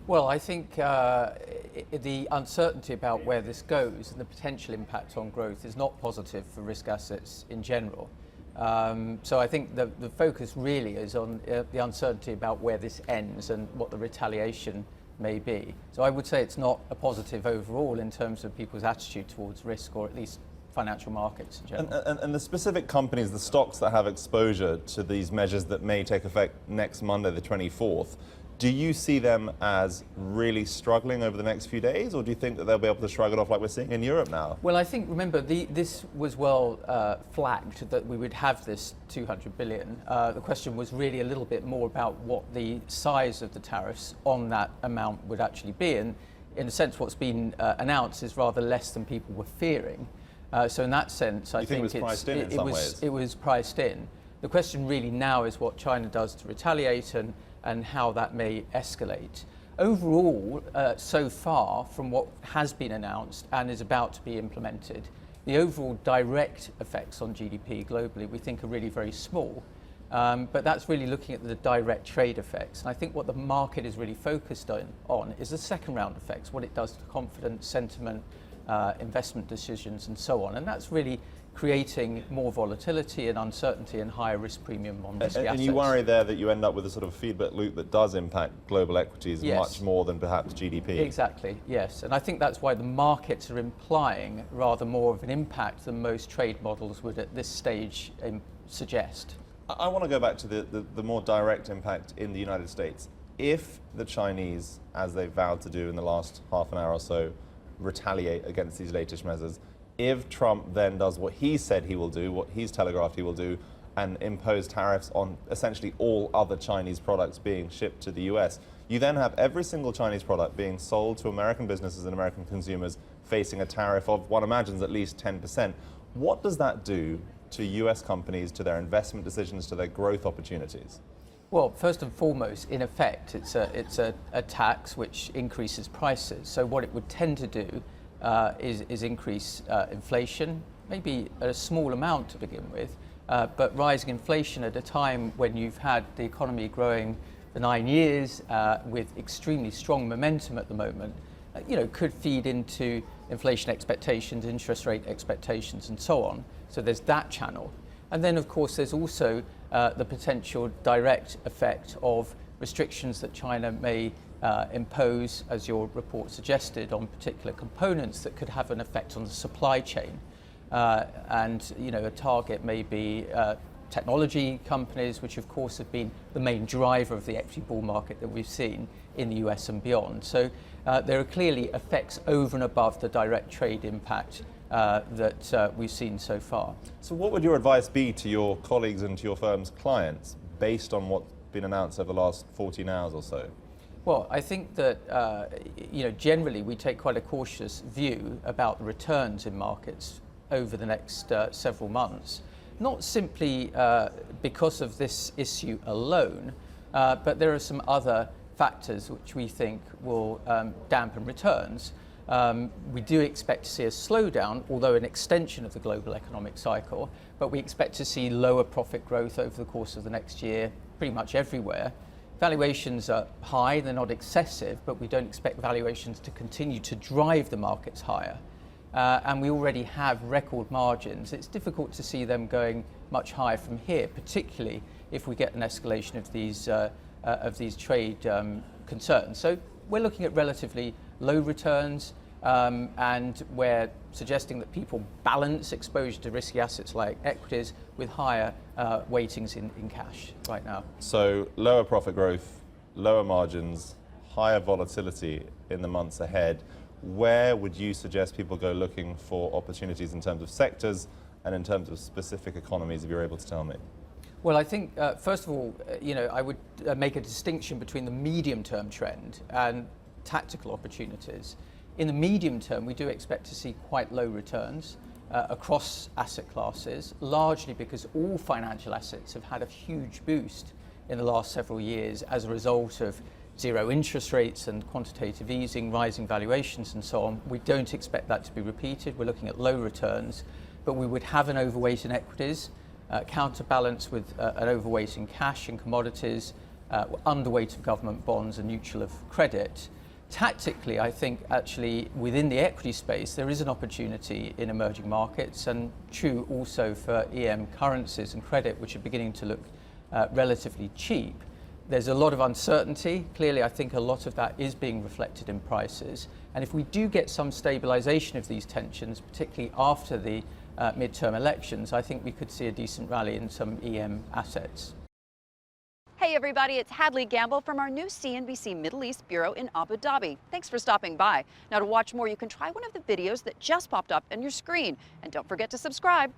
Well, I think the uncertainty about where this goes and the potential impact on growth is not positive for risk assets in general. So I think the focus really is on the uncertainty about where this ends and what the retaliation may be. So I would say it's not a positive overall in terms of people's attitude towards risk, or at least financial markets in general. And the specific companies, the stocks that have exposure to these measures that may take effect next Monday, the 24th, do you see them as really struggling over the next few days, or do you think that they'll be able to shrug it off like we're seeing in Europe now? Well, I think, remember, this was well flagged that we would have this 200 billion. The question was really a little bit more about what the size of the tariffs on that amount would actually be. And in a sense, what's been announced is rather less than people were fearing. So in that sense, I think it was priced in some ways? It was priced in. The question really now is what China does to retaliate and how that may escalate. Overall, so far, from what has been announced and is about to be implemented, the overall direct effects on GDP globally we think are really very small. But that's really looking at the direct trade effects. And I think what the market is really focused on is the second round effects, what it does to confidence, sentiment, investment decisions and so on. And that's really creating more volatility and uncertainty and higher risk premium on risky assets. And you worry there that you end up with a sort of feedback loop that does impact global equities much more than perhaps GDP. Exactly, yes. And I think that's why the markets are implying rather more of an impact than most trade models would at this stage suggest. I want to go back to the more direct impact in the United States. If the Chinese, as they've vowed to do in the last half an hour or so, retaliate against these latest measures, if Trump then does what he said he will do, what he's telegraphed he will do, and impose tariffs on essentially all other Chinese products being shipped to the US, you then have every single Chinese product being sold to American businesses and American consumers facing a tariff of, one imagines, at least 10%. What does that do to US companies, to their investment decisions, to their growth opportunities? Well, first and foremost, in effect, it's a tax which increases prices. So what it would tend to do is increase inflation, maybe at a small amount to begin with, but rising inflation at a time when you've had the economy growing for 9 years with extremely strong momentum at the moment, could feed into inflation expectations, interest rate expectations and so on. So there's that channel. And then, of course, there's also the potential direct effect of restrictions that China may impose, as your report suggested, on particular components that could have an effect on the supply chain. And a target may be technology companies, which of course have been the main driver of the equity bull market that we've seen in the US and beyond. So there are clearly effects over and above the direct trade impact that we've seen so far. So what would your advice be to your colleagues and to your firm's clients based on what's been announced over the last 14 hours or so? Well, I think that generally we take quite a cautious view about the returns in markets over the next several months, not simply because of this issue alone, but there are some other factors which we think will dampen returns. We do expect to see a slowdown, although an extension of the global economic cycle, but we expect to see lower profit growth over the course of the next year, pretty much everywhere. Valuations are high, they're not excessive, but we don't expect valuations to continue to drive the markets higher. And we already have record margins. It's difficult to see them going much higher from here, particularly if we get an escalation of these trade concerns. So we're looking at relatively low returns, and we're suggesting that people balance exposure to risky assets like equities with higher weightings in cash right now. So lower profit growth, lower margins, higher volatility in the months ahead. Where would you suggest people go looking for opportunities in terms of sectors and in terms of specific economies, if you're able to tell me? Well, I think, first of all, I would make a distinction between the medium-term trend and tactical opportunities. In the medium term, we do expect to see quite low returns across asset classes, largely because all financial assets have had a huge boost in the last several years as a result of zero interest rates and quantitative easing, rising valuations and so on. We don't expect that to be repeated. We're looking at low returns, but we would have an overweight in equities, counterbalanced with an overweight in cash and commodities, underweight of government bonds and neutral of credit. Tactically, I think actually within the equity space, there is an opportunity in emerging markets, and true also for EM currencies and credit, which are beginning to look relatively cheap. There's a lot of uncertainty. Clearly, I think a lot of that is being reflected in prices. And if we do get some stabilization of these tensions, particularly after the midterm elections, I think we could see a decent rally in some EM assets. Hey everybody, it's Hadley Gamble from our new CNBC Middle East Bureau in Abu Dhabi. Thanks for stopping by. Now to watch more, you can try one of the videos that just popped up on your screen. And don't forget to subscribe.